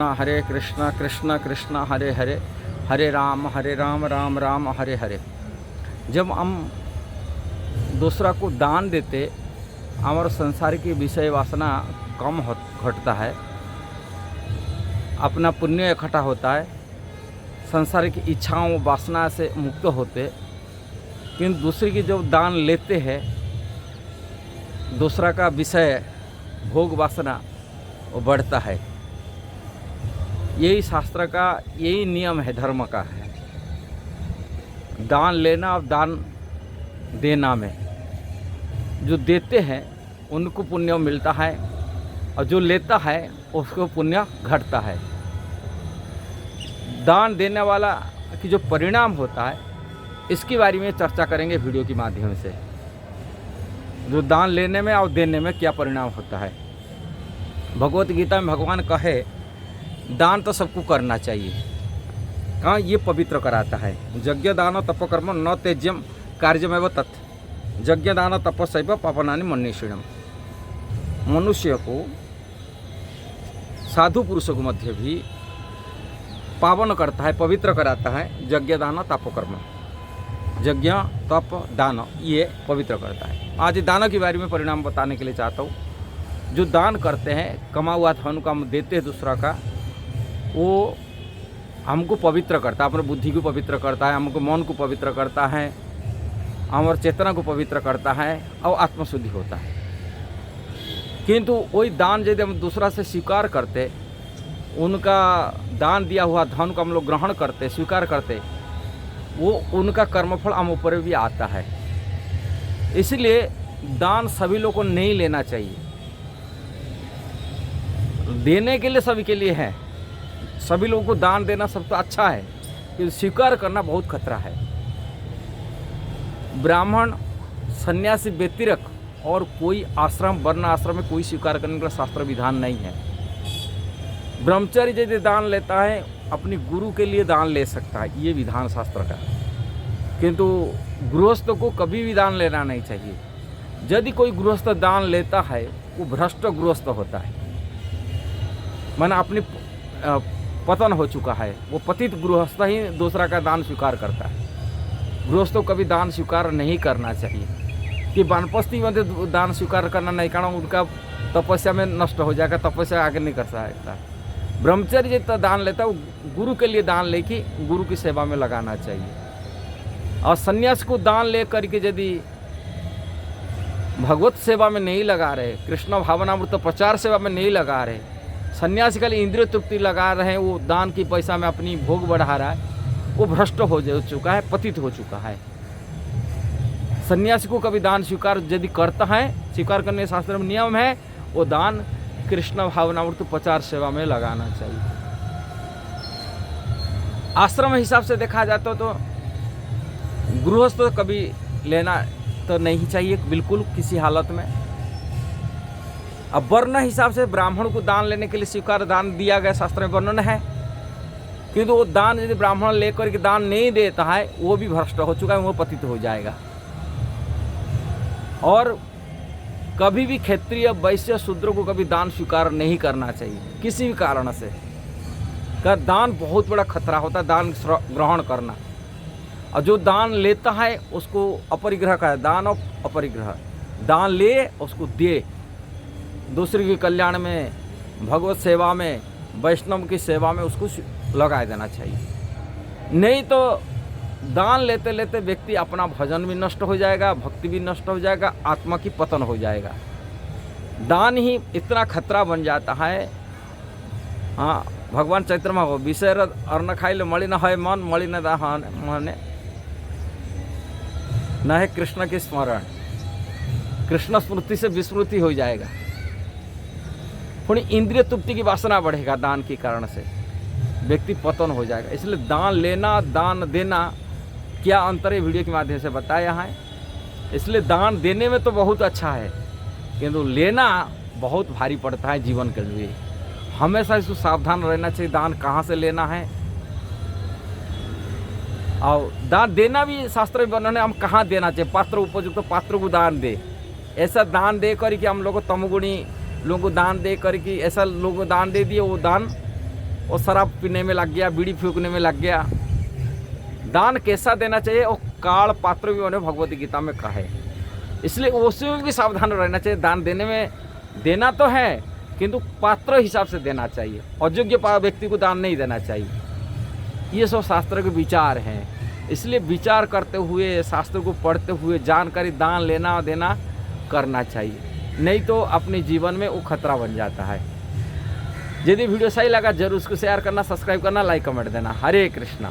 हरे कृष्णा कृष्णा कृष्णा हरे हरे, हरे राम राम राम हरे हरे। जब हम दूसरा को दान देते, हमारे संसार की विषय वासना कम घटता है, अपना पुण्य इकट्ठा होता है, संसार की इच्छाओं वासना से मुक्त होते। किंतु दूसरे की जब दान लेते हैं, दूसरा का विषय भोग वासना वो बढ़ता है। यही शास्त्र का यही नियम है, धर्म का है। दान लेना और दान देना में जो देते हैं उनको पुण्य मिलता है, और जो लेता है उसको पुण्य घटता है। दान देने वाला की जो परिणाम होता है, इसके बारे में चर्चा करेंगे वीडियो के माध्यम से। जो दान लेने में और देने में क्या परिणाम होता है। भगवत गीता में भगवान कहे दान तो सबको करना चाहिए। कहाँ ये पवित्र कराता है। यज्ञ दान तपकर्म न त्यज्यम कार्यमेव तत्। यज्ञ दान तपस्सैव पापनानि मनीषिणम। मनुष्य को, साधु पुरुषों को मध्य भी पावन करता है, पवित्र कराता है। यज्ञ दान तपकर्म, यज्ञ तप दान, ये पवित्र करता है। आज दानों के बारे में परिणाम बताने के लिए चाहता हूँ। जो दान करते हैं, कमा हुआ धन को हम देते हैं दूसरा का, वो हमको पवित्र करता है, अपने बुद्धि को पवित्र करता है, हमको मन को पवित्र करता है, हमारे चेतना को पवित्र करता है और आत्मशुद्धि होता है। किंतु वही दान यदि हम दूसरा से स्वीकार करते, उनका दान दिया हुआ धन को हम लोग ग्रहण करते, स्वीकार करते, वो उनका कर्मफल हम ऊपर भी आता है। इसलिए दान सभी लोगों को नहीं लेना चाहिए। देने के लिए सभी के लिए है, सभी लोगों को दान देना सब तो अच्छा है, कि स्वीकार करना बहुत खतरा है। ब्राह्मण, सन्यासी व्यतिरिक्त और कोई आश्रम, वर्ण आश्रम में कोई स्वीकार करने का शास्त्र विधान नहीं है। ब्रह्मचारी यदि दान लेता है, अपनी गुरु के लिए दान ले सकता है, ये विधान शास्त्र का। किंतु गृहस्थ को कभी भी दान लेना नहीं चाहिए। यदि कोई गृहस्थ दान लेता है, वो भ्रष्ट गृहस्थ होता है, माना अपनी पतन हो चुका है। वो पतित गृहस्थ ही दूसरा का दान स्वीकार करता है। गृहस्थों को कभी दान स्वीकार नहीं करना चाहिए। कि वानप्रस्थी में दान स्वीकार करना नहीं, कारण उनका तपस्या में नष्ट हो जाएगा, तपस्या आगे नहीं कर सकता। ब्रह्मचर्य जितना दान लेता है, वो गुरु के लिए दान लेके गुरु की सेवा में लगाना चाहिए। और सन्यास को दान ले करके यदि भगवत सेवा में नहीं लगा रहे, कृष्ण भावनामृत प्रचार सेवा में नहीं लगा रहे, सन्यासी के लिए इंद्रिय तृप्ति लगा रहे हैं, वो दान की पैसा में अपनी भोग बढ़ा रहा है, वो भ्रष्ट हो चुका है, पतित हो चुका है। सन्यासी को कभी दान स्वीकार यदि करता है, स्वीकार करने शास्त्र में नियम है, वो दान कृष्ण भावनामृत प्रचार सेवा में लगाना चाहिए। आश्रम हिसाब से देखा जाता तो गृहस्थ तो कभी लेना तो नहीं चाहिए बिल्कुल, किसी हालत में। अब वर्ण हिसाब से ब्राह्मण को दान लेने के लिए स्वीकार दान दिया गया, शास्त्र में वर्णन है। किंतु वो दान यदि ब्राह्मण लेकर के दान नहीं देता है, वो भी भ्रष्ट हो चुका है, वो पतित हो जाएगा। और कभी भी क्षत्रिय, वैश्य, शूद्र को कभी दान स्वीकार नहीं करना चाहिए, किसी भी कारण से। का दान बहुत बड़ा खतरा होता है, दान ग्रहण करना। और जो दान लेता है उसको अपरिग्रह का है, दान और अपरिग्रह। दान ले, उसको दे, दूसरे के कल्याण में, भगवत सेवा में, वैष्णव की सेवा में उसको लगा देना चाहिए। नहीं तो दान लेते लेते व्यक्ति अपना भजन भी नष्ट हो जाएगा, भक्ति भी नष्ट हो जाएगा, आत्मा की पतन हो जाएगा। दान ही इतना खतरा बन जाता है। हाँ, भगवान चैत्र में विषय अन्न खाइले मणि न है मन, मणि न मने न है कृष्ण के स्मरण। कृष्ण स्मृति से विस्मृति हो जाएगा, थोड़ी इंद्रिय तृप्ति की वासना बढ़ेगा, दान के कारण से व्यक्ति पतन हो जाएगा। इसलिए दान लेना, दान देना क्या अंतर है, वीडियो के माध्यम से बताया है। इसलिए दान देने में तो बहुत अच्छा है, किंतु लेना बहुत भारी पड़ता है जीवन के लिए। हमेशा इसको सावधान रहना चाहिए, दान कहाँ से लेना है। और दान देना भी शास्त्र में वर्णन है, हम कहाँ देना चाहिए। पात्र उपयुक्त तो पात्र को दान दे। ऐसा दान दे कर कि हम लोग को तमगुणी लोगों को दान दे करके, ऐसा लोगों को दान दे दिए, वो दान वो शराब पीने में लग गया, बीड़ी फूकने में लग गया। दान कैसा देना चाहिए वो काल पात्र भी उन्हें भगवती गीता में कहा है, इसलिए उसमें भी सावधान रहना चाहिए। दान देने में देना तो है किंतु पात्र हिसाब से देना चाहिए, अयोग्य व्यक्ति को दान नहीं देना चाहिए। ये सब शास्त्र के विचार हैं, इसलिए विचार करते हुए शास्त्र को पढ़ते हुए जानकारी दान लेना देना करना चाहिए, नहीं तो अपने जीवन में वो खतरा बन जाता है। यदि वीडियो सही लगा जरूर उसको शेयर करना, सब्सक्राइब करना, लाइक कमेंट देना। हरे कृष्णा।